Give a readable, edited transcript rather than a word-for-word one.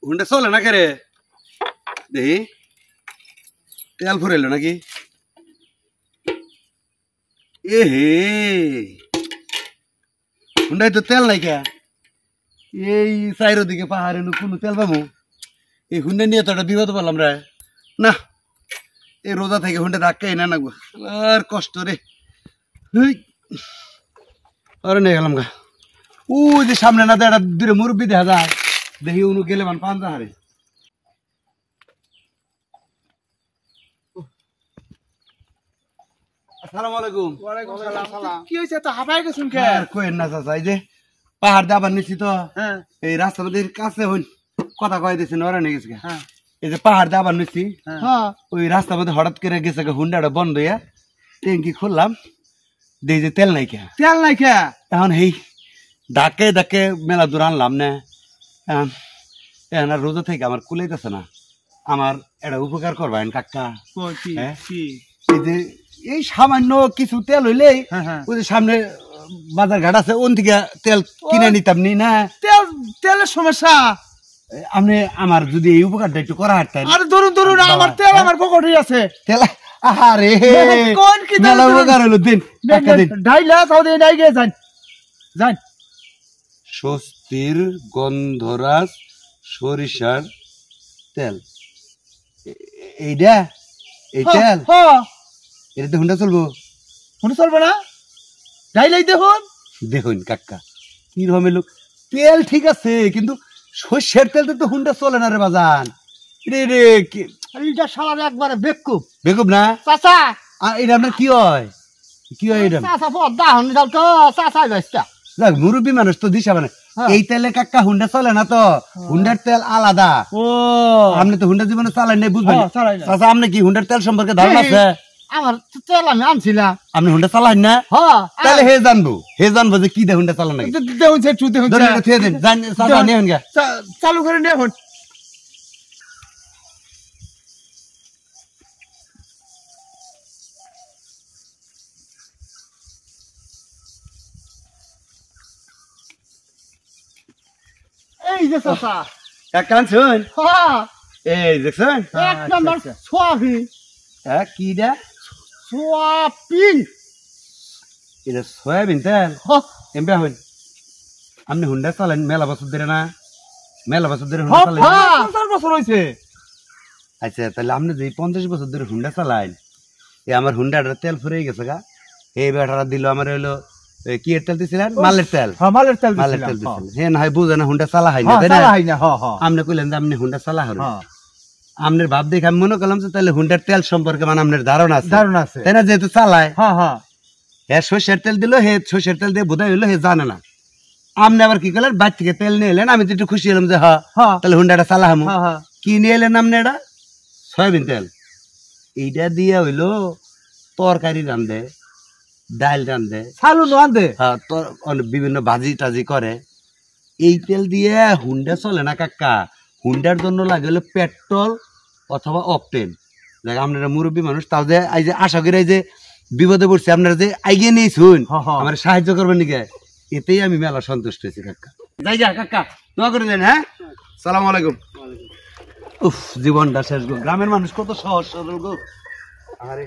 Honda চলে না কে রে দেখি তেল ফুরাইল নাকি এ হে হুন্ডায় তো তেল নাই কে এই চাইর দিকে পাহাড়ে কোনো তেল পাবো এই হুন্ডা নিয়ে তো একটা বিপদ পেলাম রে না এই রোজা থেকে হুন্ডা ধাক্কাই না নাগবো আর কষ্ট রে আরে নিয়ে গেলাম গা ও যে সামনে না একটা দূরে মুরব্বী দেখা যায় দেখি উনু গেলে মান পাঞ্জা হারে আসসালামু আলাইকুম ওয়ালাইকুম সালাম কি হইছে তো হাবাই গেছুন কে আর কইন না চাচা এই যে পাহাড় দাবার নিছি তো এই রাস্তার মধ্যে কাছে হইন কথা কই দিছেন ওরা নিয়ে গেছে হ্যাঁ এই যে পাহাড় দাবার নিছি হ্যাঁ ওই রাস্তার মধ্যে হঠাৎ করে গেছে হুন্ডাটা বন্ধ হইয়া ট্যাঙ্কি খুললাম দেখি যে তেল নাই কে এখন এই ডাকে ডাকে মেলা দূর আনলাম না এখন রোজা থেকে আমার কুলাইতেছে না আমার এটা উপকার করবেন কাকা এই যে এই সামান্য কিছু তেল হইলেই ওই যে সামনে বাজার ঘাট আছে ওন থেকে তেল কিনে নিতাম নি না তেলের সমস্যা আপনি আমার যদি এই উপকারটা একটু করা হাঁটতেন আরে ধরুন আমার তেল আমার পকেটে আছে তেল আরে কোন কি মেলা উপকার হলো দিন টাকা দিন ঢাইলা তাও দিয়ে নাই গে যান স্বস্তির গন্ধরাজ সরিষার তেল এইটা এই তেল এটা তো হুন্ডা চলবো না ঢাইলাই দেখুন কাকা কি রকমের লোক তেল ঠিক আছে কিন্তু সর্ষের তেল তো হুন্ডা চলে না রে বাজান রে রে এইটা শালা একবারে বেকুব না চাচা এটা আপনার কি হয় এটা চাচা পদ্মা হন দাও তো চাচা গাছটা দেখ মুরব্বী মানুষ তো দিশা মানে এই তেলে কাকা হুন্ডা চলে না তো হুন্ডার তেল আলাদা ও আপনি তো হুন্ডা জীবনে চালাই নাই বুঝবেন চাচা আপনি কি হুন্ডার তেল সম্পর্কে ধারণা আছে আমার তেল আমি আনছিলাম আপনি হুন্ডা চালান না তাহলে হে জানবো যে কি দে হুন্ডা চালান নাকি চালু করে নিয়ে এখন এই যে চাচা কানছুন এই দেখছেন এক নম্বর সোয়াবিন কি দে সোয়াবিন এটা সয়াবিন তেল এমবে হইন আপনি হুন্ডা চালান মেলা বছর ধরে না মেলা বছর ধরে হুন্ডা চালান 50 বছর হইছে আচ্ছা তাহলে আপনি যে 50 বছর ধরে হুন্ডা চালান এই আমার হুন্ডাটার তেল ফুরিয়ে গেছে গা এই বেটারা দিল আমার হইলো কি এর তেল দিছিলেন মালের তেল মালের তেল দিছিলেন হে না হয় বুঝে না হুন্ডা চালা হয় না তাই না আপনি কইলেন যে আপনি হুন্ডা চালা হন আপনার ভাব দেখে আমি মনে করলাম যে তাহলে হুন্ডার তেল সম্পর্কে মানে আপনার ধারণা আছে তাই না যেহেতু চালায় হ্যাঁ সর্ষের তেল দিল হে সর্ষের তেল দিয়ে বোধহয় হইলো হে জানে না আপনি আবার কি করলেন বাইর থেকে তেল নিয়ে এলেন আমি তো একটু খুশি হলাম যে তাহলে হুন্ডাটা চালা হামু কি নিয়ে এলেন আপনি এটা সয়াবিন তেল এইটা দিয়ে হইলো তরকারি রান্ধে ডাল রান্ধে বিভিন্ন ভাজি টাজি করে এই তেল দিয়ে হুন্ডা চলে না কাকা হুন্ডার জন্য লাগে হলো পেট্রোল অথবা অকটেন দেখ আপনারা মুরব্বী মানুষ তাও যে এই যে আশা করি যে বিপদে পড়ছে আপনারা যে আইগে নেই শুন আমার সাহায্য করবেন নাকি এতেই আমি মেলা সন্তুষ্ট হয়েছি কাকা যাই যা কাকা দোয়া করে দেন হ্যাঁ সালাম আলাইকুম উফ জীবনটা শেষ গো গ্রামের মানুষ কত সহজ সরল গো আরে